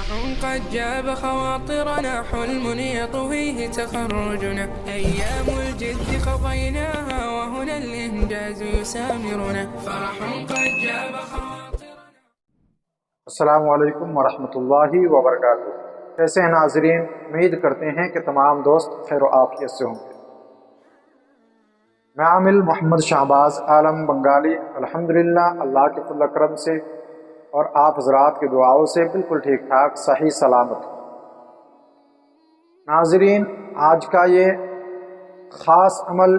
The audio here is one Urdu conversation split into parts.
فرح قد جاب خواطرنا حلم يطويه تخرجنا أيام الجد قضيناها وهنا الإنجاز يسامرنا فرح قد جاب خواطرنا. السلام علیکم ورحمۃ اللہ وبرکاتہ۔ کیسے ہیں ناظرین؟ امید کرتے ہیں کہ تمام دوست خیر و عافیت سے ہوں گے۔ میں عامل محمد شہباز عالم بنگالی الحمدللہ اللہ کے فضل و کرم سے اور آپ حضرات کی دعاؤں سے بالکل ٹھیک ٹھاک صحیح سلامت ہوں۔ ناظرین، آج کا یہ خاص عمل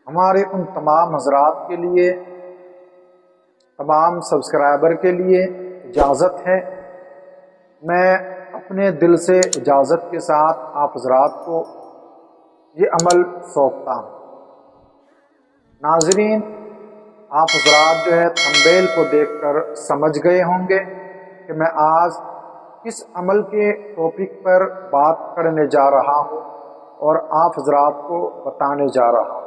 ہمارے ان تمام حضرات کے لیے، تمام سبسکرائبر کے لیے اجازت ہے۔ میں اپنے دل سے اجازت کے ساتھ آپ حضرات کو یہ عمل سونپتا ہوں۔ ناظرین، آپ حضرات جو ہے تھمبیل کو دیکھ کر سمجھ گئے ہوں گے کہ میں آج کس عمل کے ٹاپک پر بات کرنے جا رہا ہوں اور آپ حضرات کو بتانے جا رہا ہوں۔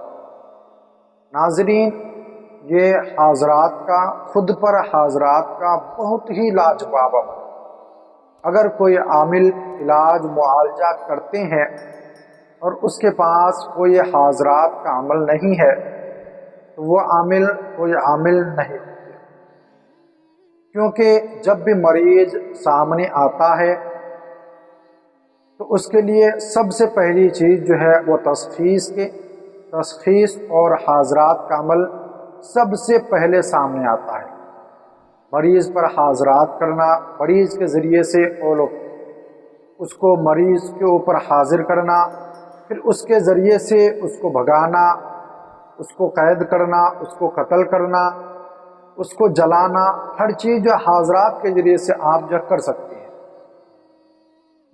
ناظرین، یہ حاضرات کا، خود پر حاضرات کا بہت ہی لاجواب عمل۔ اگر کوئی عامل علاج معالجہ کرتے ہیں اور اس کے پاس کوئی حاضرات کا عمل نہیں ہے تو وہ عامل کوئی عامل نہیں ہوتے، کیونکہ جب بھی مریض سامنے آتا ہے تو اس کے لیے سب سے پہلی چیز جو ہے وہ تشخیص اور حاضرات کا عمل سب سے پہلے سامنے آتا ہے۔ مریض پر حاضرات کرنا، مریض کے ذریعے سے اس کو مریض کے اوپر حاضر کرنا، پھر اس کے ذریعے سے اس کو بھگانا، اس کو قید کرنا، اس کو قتل کرنا، اس کو جلانا، ہر چیز جو حاضرات کے ذریعے سے آپ جو کر سکتے ہیں۔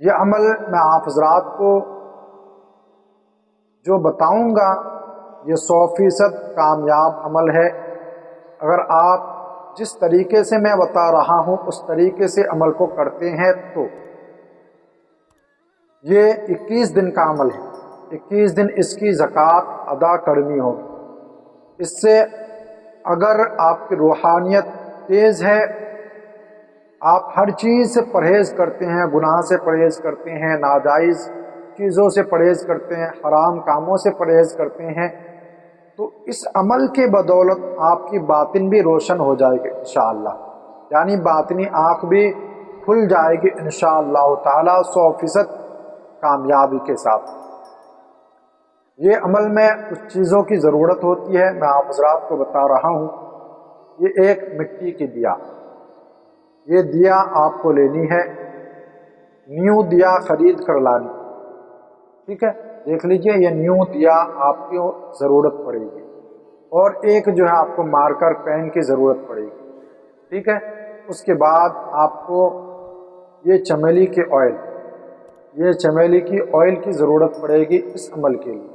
یہ عمل میں آپ حضرات کو جو بتاؤں گا یہ 100% کامیاب عمل ہے۔ اگر آپ جس طریقے سے میں بتا رہا ہوں اس طریقے سے عمل کو کرتے ہیں تو یہ 21 دن کا عمل ہے۔ 21 دن اس کی زکوٰۃ ادا کرنی ہوگی۔ اس سے اگر آپ کی روحانیت تیز ہے، آپ ہر چیز سے پرہیز کرتے ہیں، گناہ سے پرہیز کرتے ہیں، ناجائز چیزوں سے پرہیز کرتے ہیں، حرام کاموں سے پرہیز کرتے ہیں، تو اس عمل کے بدولت آپ کی باطن بھی روشن ہو جائے گی انشاءاللہ، یعنی باطنی آنکھ بھی کھل جائے گی انشاءاللہ تعالی 100% کامیابی کے ساتھ۔ یہ عمل میں کچھ چیزوں کی ضرورت ہوتی ہے، میں آپ حضرات کو بتا رہا ہوں۔ یہ ایک مٹی کی دیا، یہ دیا آپ کو لینی ہے، نیو دیا خرید کر لانی، ٹھیک ہے؟ دیکھ لیجئے یہ نیو دیا آپ کو ضرورت پڑے گی، اور ایک جو ہے آپ کو مارکر پین کی ضرورت پڑے گی، ٹھیک ہے؟ اس کے بعد آپ کو یہ چمیلی کی آئل کی ضرورت پڑے گی اس عمل کے لیے،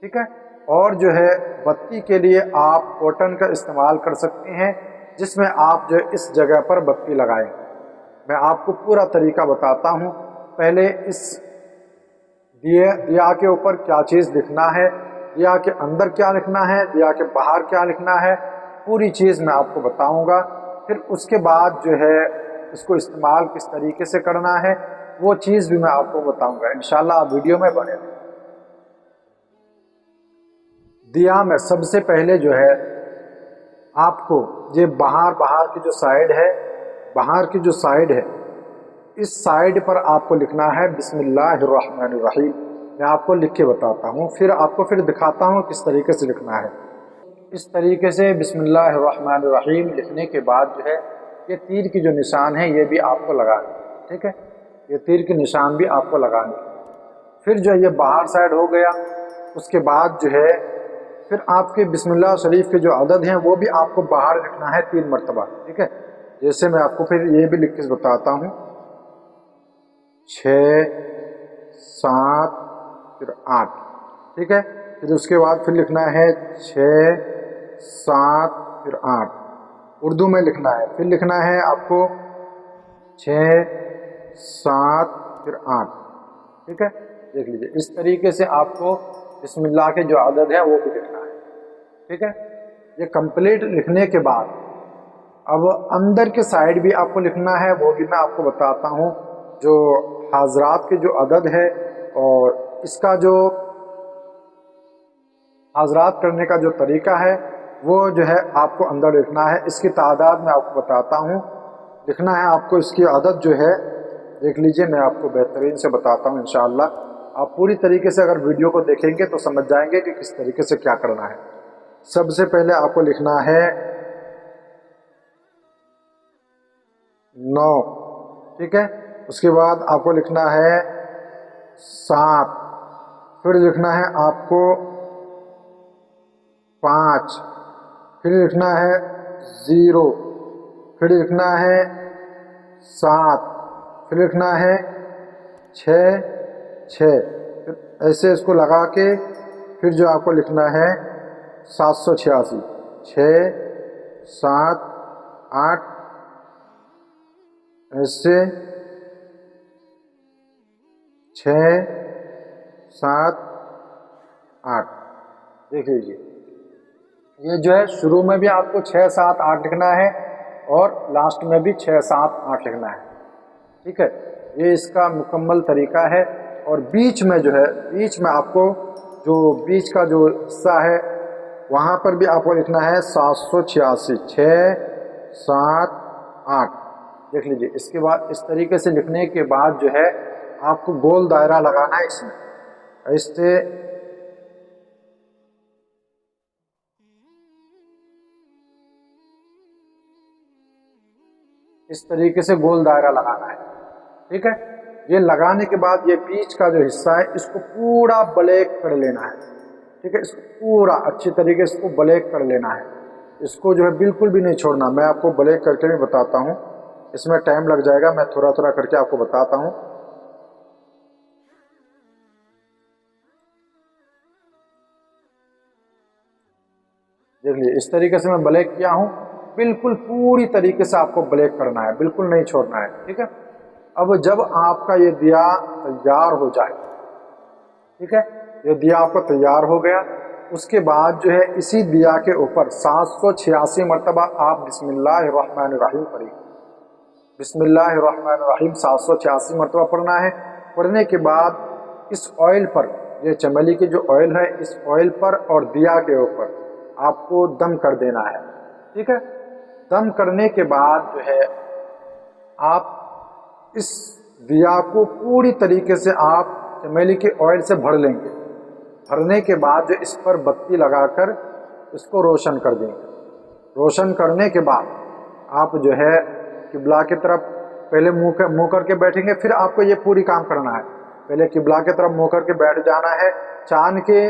ٹھیک ہے؟ اور جو ہے بتی کے لیے آپ کاٹن کا استعمال کر سکتے ہیں، جس میں آپ جو اس جگہ پر بتی لگائیں۔ میں آپ کو پورا طریقہ بتاتا ہوں۔ پہلے اس دیا کے اوپر کیا چیز لکھنا ہے، دیا کے اندر کیا لکھنا ہے، دیا کے باہر کیا لکھنا ہے، پوری چیز میں آپ کو بتاؤں گا۔ پھر اس کے بعد جو ہے اس کو استعمال کس طریقے سے کرنا ہے وہ چیز بھی میں آپ کو بتاؤں گا انشاءاللہ، آپ ویڈیو میں بنے رہیں۔ دیا میں سب سے پہلے جو ہے آپ کو یہ باہر کی جو سائیڈ ہے، اس سائیڈ پر آپ کو لکھنا ہے بسم اللہ الرحمن الرحیم۔ میں آپ کو لکھ کے بتاتا ہوں، پھر آپ کو دکھاتا ہوں کس طریقے سے لکھنا ہے۔ اس طریقے سے بسم اللہ الرحمن الرحیم لکھنے کے بعد جو ہے یہ تیر کی جو نشان ہے یہ بھی آپ کو لگانا ہے، ٹھیک ہے؟ یہ تیر کی نشان بھی آپ کو لگانی ہے۔ پھر جو یہ باہر سائیڈ ہو گیا، اس کے بعد جو ہے پھر آپ کے بسم اللہ شریف کے جو عدد ہیں وہ بھی آپ کو باہر لکھنا ہے 3 مرتبہ، ٹھیک ہے؟ جیسے میں آپ کو پھر یہ بھی لکھ کے بتاتا ہوں، 6 7 پھر 8، ٹھیک ہے؟ پھر اس کے بعد پھر لکھنا ہے 6 7 پھر 8، اردو میں لکھنا ہے۔ پھر لکھنا ہے آپ کو 6 7 پھر 8، ٹھیک ہے؟ دیکھ لیجئے اس طریقے سے آپ کو بسم اللہ کے جو عدد ہے وہ بھی لکھنا ہے، ٹھیک ہے؟ یہ کمپلیٹ لکھنے کے بعد اب اندر کے سائڈ بھی آپ کو لکھنا ہے، وہ بھی میں آپ کو بتاتا ہوں، جو حاضرات کے جو عدد ہے اور اس کا جو حاضرات کرنے کا جو طریقہ ہے وہ جو ہے آپ کو اندر لکھنا ہے۔ اس کی تعداد میں آپ کو بتاتا ہوں، لکھنا ہے آپ کو اس کی عدد جو ہے، دیکھ لیجئے میں آپ کو بہترین سے بتاتا ہوں انشاءاللہ۔ آپ پوری طریقے سے اگر ویڈیو کو دیکھیں گے تو سمجھ جائیں گے کہ کس طریقے سے کیا کرنا ہے۔ سب سے پہلے آپ کو لکھنا ہے 9، ٹھیک ہے، اس کے بعد آپ کو لکھنا ہے 7، پھر لکھنا ہے آپ کو 5، پھر لکھنا ہے 0، پھر لکھنا ہے 7، پھر لکھنا ہے 6، ایسے اس کو لگا کے پھر جو آپ کو لکھنا ہے 786، 6 7 8، ایسے 6 7 8، دیکھ لیجیے یہ جو ہے شروع میں بھی آپ کو 6 7 8 لکھنا ہے اور لاسٹ میں بھی 6 7 8 لکھنا ہے، ٹھیک ہے، یہ اس کا مکمل طریقہ ہے۔ اور بیچ میں جو ہے، بیچ میں آپ کو جو بیچ کا جو حصہ ہے وہاں پر بھی آپ کو لکھنا ہے 786، 6 7 8، دیکھ لیجیے۔ اس کے بعد اس طریقے سے لکھنے کے بعد جو ہے آپ کو گول دائرہ لگانا ہے اس میں، ایسے اس طریقے سے گول دائرہ لگانا ہے، ٹھیک ہے۔ یہ لگانے کے بعد یہ بیچ کا جو حصہ ہے اس کو پورا بلیک کر لینا ہے، ٹھیک ہے، اس کو پورا اچھی طریقے سے بلیک کر لینا ہے، اس کو جو ہے بالکل بھی نہیں چھوڑنا۔ میں آپ کو بلیک کر کے بھی بتاتا ہوں، اس میں ٹائم لگ جائے گا، میں تھوڑا تھوڑا کر کے آپ کو بتاتا ہوں۔ دیکھ لیجیے اس طریقے سے میں بلیک کیا ہوں، بالکل پوری طریقے سے آپ کو بلیک کرنا ہے، بالکل نہیں چھوڑنا ہے، ٹھیک ہے۔ اب جب آپ کا یہ دیا تیار ہو جائے، ٹھیک ہے، یہ دیا آپ کو تیار ہو گیا، اس کے بعد جو ہے اسی دیا کے اوپر 786 مرتبہ آپ بسم اللہ الرحمن الرحیم پڑھیں، بسم اللہ الرحمن الرحیم 786 مرتبہ پڑھنا ہے۔ پڑھنے کے بعد اس آئل پر، یہ چمیلی کی جو آئل ہے، اس آئل پر اور دیا کے اوپر آپ کو دم کر دینا ہے، ٹھیک ہے۔ دم کرنے کے بعد جو ہے آپ اس دیا کو پوری طریقے سے آپ چمیلی کے آئل سے بھر لیں گے، بھرنے کے بعد جو اس پر بتی لگا کر اس کو روشن کر دیں گے۔ روشن کرنے کے بعد آپ جو ہے قبلہ کی طرف پہلے منہ کر کے بیٹھیں گے، پھر آپ کو یہ پوری کام کرنا ہے، پہلے قبلہ کی طرف منہ کر کے بیٹھ جانا ہے۔ چاند کے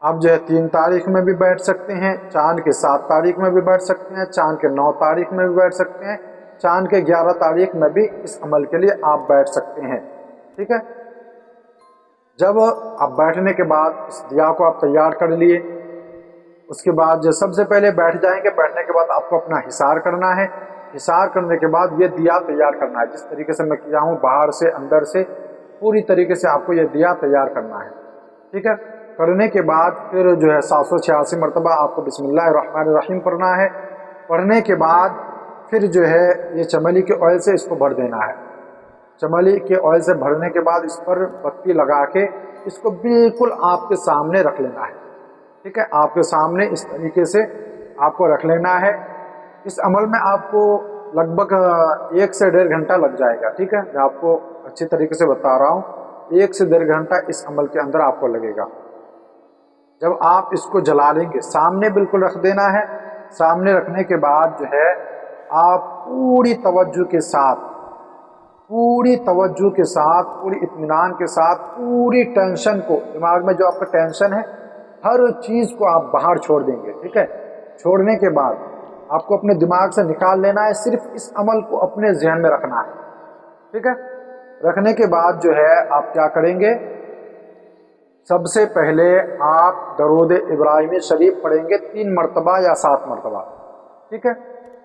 آپ جو ہے 3 تاریخ میں بھی بیٹھ سکتے ہیں، چاند کے 7 تاریخ میں بھی بیٹھ سکتے ہیں، چاند کے 9 تاریخ میں بھی بیٹھ سکتے ہیں، چاند کے 11 تاریخ میں بھی اس عمل کے لیے آپ بیٹھ سکتے ہیں، ٹھیک ہے۔ جب آپ بیٹھنے کے بعد اس دیا کو آپ تیار کر لیے، اس کے بعد جو سب سے پہلے بیٹھ جائیں گے، بیٹھنے کے بعد آپ کو اپنا حصار کرنا ہے۔ حصار کرنے کے بعد یہ دیا تیار کرنا ہے، جس طریقے سے میں کیا ہوں، باہر سے اندر سے پوری طریقے سے آپ کو یہ دیا تیار کرنا ہے، ٹھیک ہے۔ کرنے کے بعد پھر جو ہے 786 مرتبہ آپ کو بسم اللہ الرحمن الرحیم پڑھنا ہے۔ پڑھنے کے بعد پھر جو ہے یہ چمیلی کے آئل سے اس کو بھر دینا ہے۔ چمیلی کے آئل سے بھرنے کے بعد اس پر بتی لگا کے اس کو بالکل آپ کے سامنے رکھ لینا ہے، ٹھیک ہے، آپ کے سامنے اس طریقے سے آپ کو رکھ لینا ہے۔ اس عمل میں آپ کو لگ بھگ 1 سے 1.5 گھنٹہ لگ جائے گا، ٹھیک ہے، میں آپ کو اچھی طریقے سے بتا رہا ہوں، 1 سے 1.5 گھنٹہ اس عمل کے اندر آپ کو لگے گا۔ جب آپ اس کو جلا لیں گے، سامنے بالکل رکھ دینا ہے۔ سامنے رکھنے کے بعد جو ہے آپ پوری توجہ کے ساتھ، پوری اطمینان کے ساتھ پوری ٹینشن کو، دماغ میں جو آپ کا ٹینشن ہے ہر چیز کو آپ باہر چھوڑ دیں گے، ٹھیک ہے۔ چھوڑنے کے بعد آپ کو اپنے دماغ سے نکال لینا ہے، صرف اس عمل کو اپنے ذہن میں رکھنا ہے، ٹھیک ہے۔ رکھنے کے بعد جو ہے آپ کیا کریں گے، سب سے پہلے آپ درود ابراہیمی شریف پڑھیں گے 3 مرتبہ یا 7 مرتبہ، ٹھیک ہے۔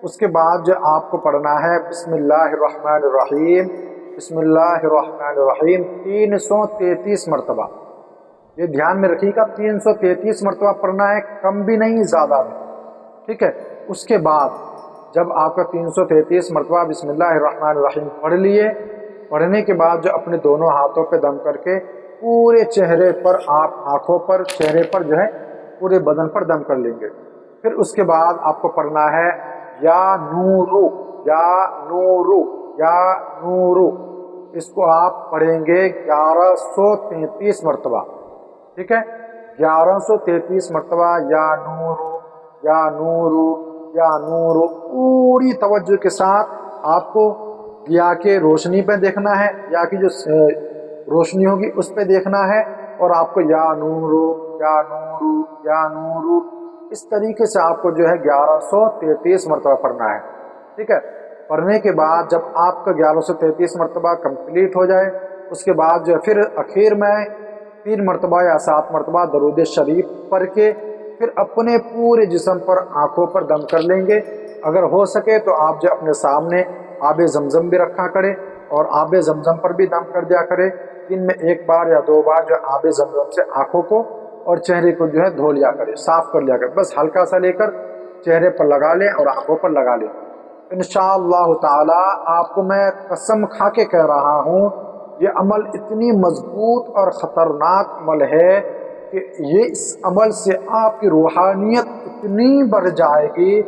اس کے بعد جو آپ کو پڑھنا ہے بسم اللہ الرحمن الرحیم، بسم اللہ الرحمن الرحیم 333 مرتبہ، یہ دھیان میں رکھیے گا، 333 مرتبہ پڑھنا ہے، کم بھی نہیں زیادہ بھی، ٹھیک ہے۔ اس کے بعد جب آپ کا 333 مرتبہ بسم اللہ الرحمن الرحیم پڑھ لیے، پڑھنے کے بعد جو اپنے دونوں ہاتھوں پہ دم کر کے پورے چہرے پر، آپ آنکھوں پر، چہرے پر جو ہے پورے بدن پر دم کر لیں گے۔ پھر اس کے بعد آپ کو پڑھنا ہے یا نورو، یا نورو، یا نورو، اس کو آپ پڑھیں گے 1133 مرتبہ، ٹھیک ہے، 1133 مرتبہ یا نورو، یا نورو، یا نورو۔ پوری توجہ کے ساتھ آپ کو یا کہ روشنی پہ دیکھنا ہے، یا کہ جو روشنی ہوگی اس پہ دیکھنا ہے، اور آپ کو یا نورو، یا نورو، یا نورو، اس طریقے سے آپ کو جو ہے 1133 مرتبہ پڑھنا ہے، ٹھیک ہے۔ پڑھنے کے بعد جب آپ کا 1133 مرتبہ کمپلیٹ ہو جائے، اس کے بعد جو ہے پھر اخیر میں 3 مرتبہ یا 7 مرتبہ درود شریف پڑھ کے پھر اپنے پورے جسم پر، آنکھوں پر دم کر لیں گے۔ اگر ہو سکے تو آپ جو اپنے سامنے آب زمزم بھی رکھا کرے، اور آب زمزم پر بھی دم کر دیا کرے۔ دن میں 1 بار یا 2 بار جو آب زمزم سے آنکھوں کو اور چہرے کو جو ہے دھو لیا کرے، صاف کر لیا کرے، بس ہلکا سا لے کر چہرے پر لگا لیں اور آنکھوں پر لگا لیں۔ انشاءاللہ تعالی آپ کو میں قسم کھا کے کہہ رہا ہوں، یہ عمل اتنی مضبوط اور خطرناک عمل ہے کہ یہ اس عمل سے آپ کی روحانیت اتنی بڑھ جائے گی،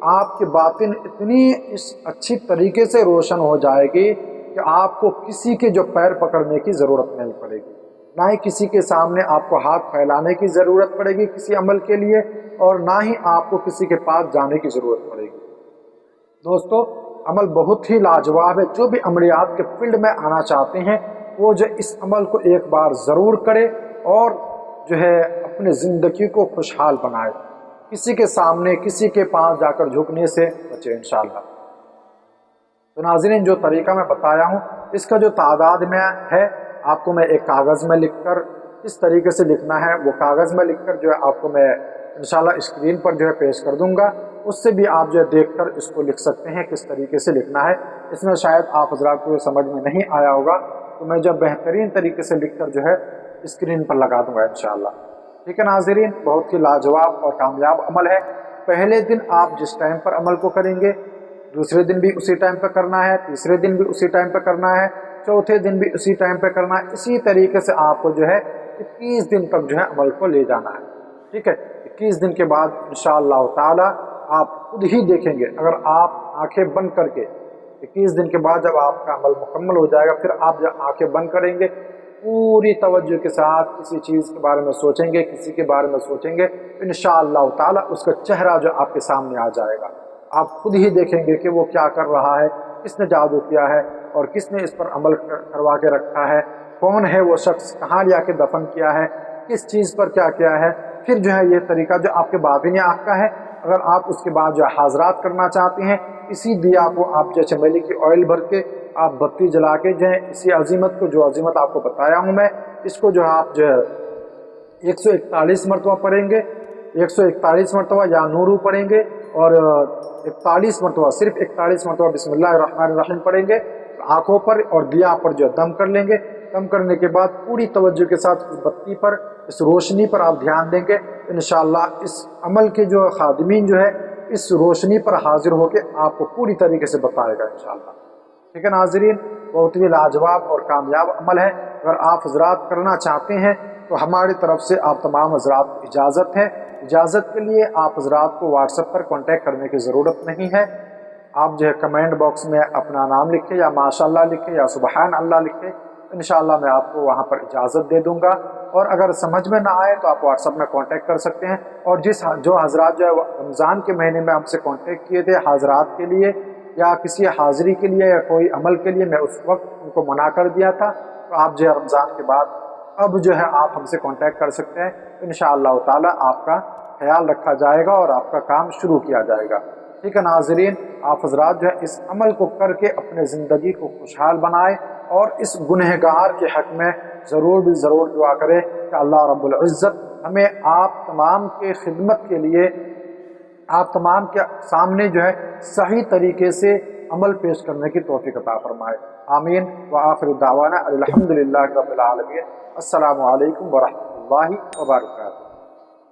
آپ کی باطن اتنی اس اچھی طریقے سے روشن ہو جائے گی کہ آپ کو کسی کے جو پیر پکڑنے کی ضرورت نہیں پڑے گی، نہ ہی کسی کے سامنے آپ کو ہاتھ پھیلانے کی ضرورت پڑے گی کسی عمل کے لیے، اور نہ ہی آپ کو کسی کے پاس جانے کی ضرورت پڑے گی۔ دوستو، عمل بہت ہی لاجواب ہے۔ جو بھی عملیات کے فیلڈ میں آنا چاہتے ہیں وہ جو اس عمل کو ایک بار ضرور کرے، اور جو ہے اپنے زندگی کو خوشحال بنائے، کسی کے سامنے، کسی کے پاس جا کر جھکنے سے بچے انشاءاللہ۔ تو ناظرین، جو طریقہ میں بتایا ہوں اس کا جو تعداد میں ہے، آپ کو میں ایک کاغذ میں لکھ کر، کس طریقے سے لکھنا ہے وہ کاغذ میں لکھ کر جو ہے آپ کو میں انشاءاللہ اسکرین پر جو ہے پیش کر دوں گا، اس سے بھی آپ جو ہے دیکھ کر اس کو لکھ سکتے ہیں کس طریقے سے لکھنا ہے۔ اس میں شاید آپ حضرات کو سمجھ میں نہیں آیا ہوگا، تو میں جو بہترین طریقے سے لکھ کر جو ہے اسکرین پر لگا دوں گا انشاءاللہ۔ ٹھیک ہے ناظرین، بہت ہی لاجواب اور کامیاب عمل ہے۔ پہلے دن آپ جس ٹائم پر عمل کو کریں گے، دوسرے دن بھی اسی ٹائم پہ کرنا ہے، تیسرے دن بھی اسی ٹائم پہ کرنا ہے، چوتھے دن بھی اسی ٹائم پہ کرنا ہے۔ اسی طریقے سے آپ کو جو ہے 21 دن تک جو ہے عمل کو لے جانا ہے۔ ٹھیک ہے، 21 دن کے بعد انشاءاللہ تعالی آپ خود ہی دیکھیں گے، اگر آپ آنکھیں بند کر کے 21 دن کے بعد جب آپ کا عمل مکمل ہو جائے گا، پھر آپ جب آنکھیں بند کریں گے، پوری توجہ کے ساتھ کسی چیز کے بارے میں سوچیں گے، کسی کے بارے میں سوچیں گے، انشاءاللہ تعالی اس کا چہرہ جو آپ کے سامنے آ جائے گا۔ آپ خود ہی دیکھیں گے کہ وہ کیا کر رہا ہے، کس نے جادو کیا ہے اور کس نے اس پر عمل کروا کے رکھا ہے، کون ہے وہ شخص، کہاں لیا کے دفن کیا ہے، کس چیز پر کیا کیا ہے۔ پھر جو ہے یہ طریقہ جو آپ کے باطنی آنکھ کا ہے، اگر آپ اس کے بعد جو حاضرات کرنا چاہتے ہیں، اسی دیا کو آپ جو چمیلی کی آئل بھر کے آپ بتی جلا کے جو ہے اسی عظیمت کو، جو عظیمت آپ کو بتایا ہوں میں، اس کو جو آپ جو ہے 141 مرتبہ پڑھیں گے، 141 مرتبہ یا نورو پڑھیں گے، اور 41 مرتبہ، صرف 41 مرتبہ بسم اللہ الرحمن الرحیم پڑھیں گے، آنکھوں پر اور دیا پر جو دم کر لیں گے۔ دم کرنے کے بعد پوری توجہ کے ساتھ اس بتی پر، اس روشنی پر آپ دھیان دیں گے، انشاءاللہ اس عمل کے جو خادمین جو ہے اس روشنی پر حاضر ہو کے آپ کو پوری طریقے سے بتائے گا انشاءاللہ۔ ٹھیک ہے ناظرین، بہت ہی لاجواب اور کامیاب عمل ہے۔ اگر آپ حضرات کرنا چاہتے ہیں تو ہماری طرف سے آپ تمام حضرات کو اجازت ہے۔ اجازت کے لیے آپ حضرات کو واٹس ایپ پر کانٹیکٹ کرنے کی ضرورت نہیں ہے۔ آپ جو ہے کمنٹ باکس میں اپنا نام لکھیں، یا ماشاءاللہ لکھیں، یا سبحان اللہ لکھیں، انشاءاللہ میں آپ کو وہاں پر اجازت دے دوں گا۔ اور اگر سمجھ میں نہ آئے تو آپ واٹس ایپ میں کانٹیکٹ کر سکتے ہیں۔ اور جو حضرات جو ہے رمضان کے مہینے میں ہم سے کانٹیکٹ کیے تھے حاضرات کے لیے یا کسی حاضری کے لیے یا کوئی عمل کے لیے، میں اس وقت ان کو منع کر دیا تھا، تو آپ جو ہے رمضان کے بعد اب جو ہے آپ ہم سے کانٹیکٹ کر سکتے ہیں۔ انشاءاللہ تعالی آپ کا خیال رکھا جائے گا اور آپ کا کام شروع کیا جائے گا۔ ٹھیک ہے ناظرین، آپ حضرات جو ہے اس عمل کو کر کے اپنے زندگی کو خوشحال بنائے، اور اس گنہگار کے حق میں ضرور بھی ضرور دعا کرے کہ اللہ رب العزت ہمیں آپ تمام کے خدمت کے لیے، آپ تمام کے سامنے جو ہے صحیح طریقے سے عمل پیش کرنے کی توفیق عطا فرمائے۔ آمین وآخر دعوانا الحمدللہ رب العالمین۔ السلام علیکم ورحمۃ اللہ وبرکاتہ۔